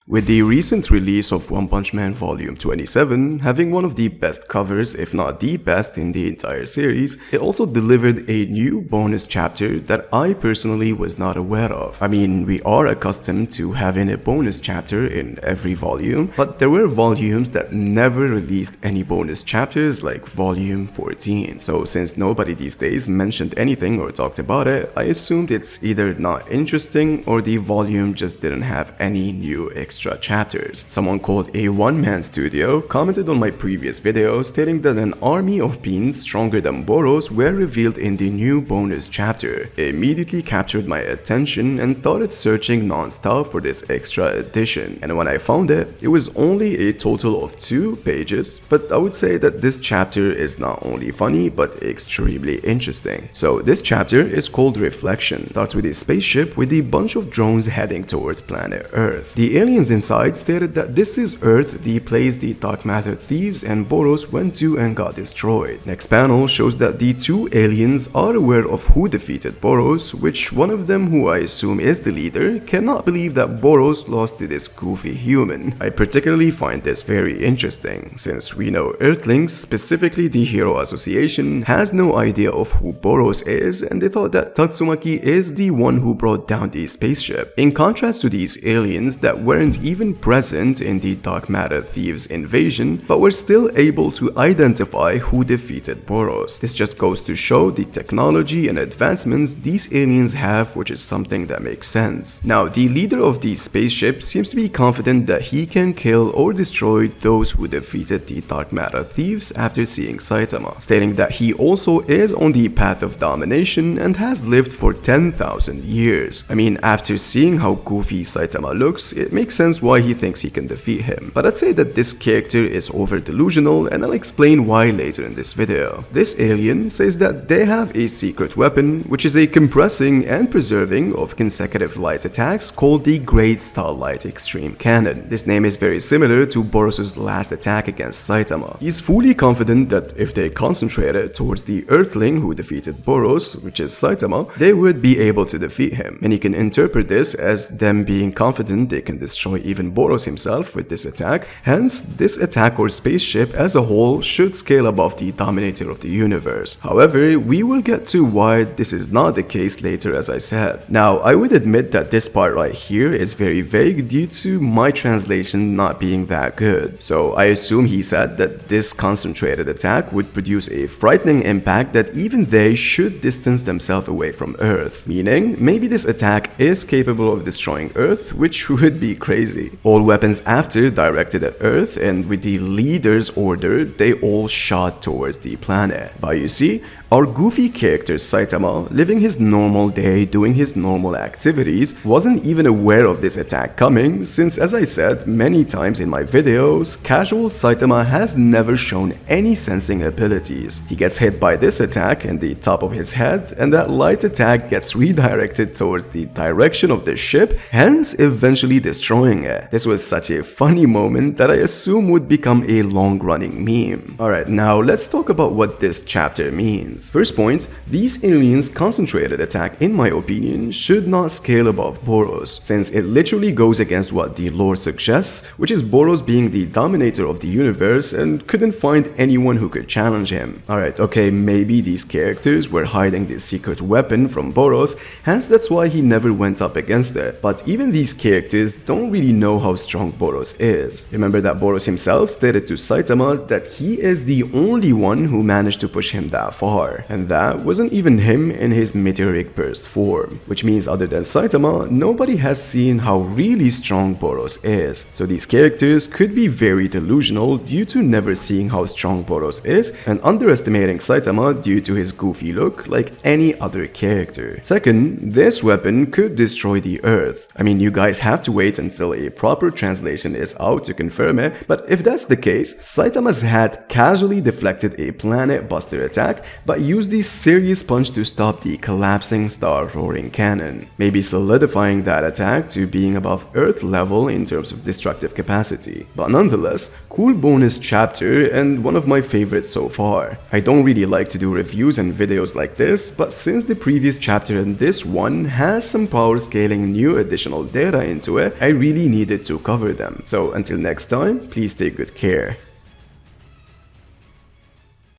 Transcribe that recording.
With the recent release of One Punch Man Volume 27 having one of the best covers, if not the best in the entire series, it also delivered a new bonus chapter that I personally was not aware of. I mean, we are accustomed to having a bonus chapter in every volume, but there were volumes that never released any bonus chapters like Volume 14. So since nobody these days mentioned anything or talked about it, I assumed it's either not interesting or the volume just didn't have any new extra chapters. Someone called a one-man studio commented on my previous video stating that an army of beings stronger than BOROS were revealed in the new bonus chapter. It immediately captured my attention and started searching non-stop for this extra edition, and when I found it, it was only a total of 2 pages, but I would say that this chapter is not only funny but extremely interesting. So this chapter is called Reflection. Starts with a spaceship with a bunch of drones heading towards planet Earth. The aliens inside stated that this is Earth, the place the dark matter thieves and BOROS went to and got destroyed. Next panel shows that the 2 aliens are aware of who defeated BOROS, which one of them, who I assume is the leader, cannot believe that BOROS lost to this goofy human. I particularly find this very interesting, since we know Earthlings, specifically the Hero Association, has no idea of who BOROS is, and they thought that Tatsumaki is the one who brought down the spaceship. In contrast to these aliens that weren't even present in the dark matter thieves invasion, but were still able to identify who defeated BOROS. This just goes to show the technology and advancements these aliens have, which is something that makes sense. Now, the leader of the spaceship seems to be confident that he can kill or destroy those who defeated the dark matter thieves after seeing Saitama, stating that he also is on the path of domination and has lived for 10,000 years. I mean, after seeing how goofy Saitama looks, it makes sense why he thinks he can defeat him. But I'd say that this character is over delusional, and I'll explain why later in this video. This alien says that they have a secret weapon, which is a compressing and preserving of consecutive light attacks called the Great Starlight Extreme Cannon. This name is very similar to Boros' last attack against Saitama. He's fully confident that if they concentrated towards the Earthling who defeated BOROS, which is Saitama, they would be able to defeat him. And he can interpret this as them being confident they can destroy even BOROS himself with this attack. Hence, this attack or spaceship as a whole should scale above the dominator of the universe. However, we will get to why this is not the case later, as I said. Now, I would admit that this part right here is very vague due to my translation not being that good. So I assume he said that this concentrated attack would produce a frightening impact that even they should distance themselves away from Earth. Meaning, maybe this attack is capable of destroying Earth, which would be crazy. All weapons after directed at Earth, and with the leader's order, they all shot towards the planet. But you see, our goofy character Saitama, living his normal day, doing his normal activities, wasn't even aware of this attack coming, since as I said many times in my videos, casual Saitama has never shown any sensing abilities. He gets hit by this attack in the top of his head, and that light attack gets redirected towards the direction of the ship, hence eventually destroying it. This was such a funny moment that I assume would become a long-running meme. Alright, now let's talk about what this chapter means. First point, these aliens' concentrated attack, in my opinion, should not scale above BOROS, since it literally goes against what the lore suggests, which is BOROS being the dominator of the universe and couldn't find anyone who could challenge him. Alright, okay, maybe these characters were hiding this secret weapon from BOROS, hence that's why he never went up against it. But even these characters don't really know how strong BOROS is. Remember that BOROS himself stated to Saitama that he is the only one who managed to push him that far. And that wasn't even him in his meteoric burst form, which means other than Saitama, nobody has seen how really strong BOROS is. So these characters could be very delusional due to never seeing how strong BOROS is and underestimating Saitama due to his goofy look like any other character. Second, this weapon could destroy the Earth. I mean, you guys have to wait until a proper translation is out to confirm it, but if that's the case, Saitama's had casually deflected a planet buster attack but used the serious punch to stop the collapsing star roaring cannon, maybe solidifying that attack to being above Earth level in terms of destructive capacity. But nonetheless, cool bonus chapter and one of my favorites so far. I don't really like to do reviews and videos like this, but since the previous chapter and this one has some power scaling new additional data into it, I really really needed to cover them. So until next time, please take good care.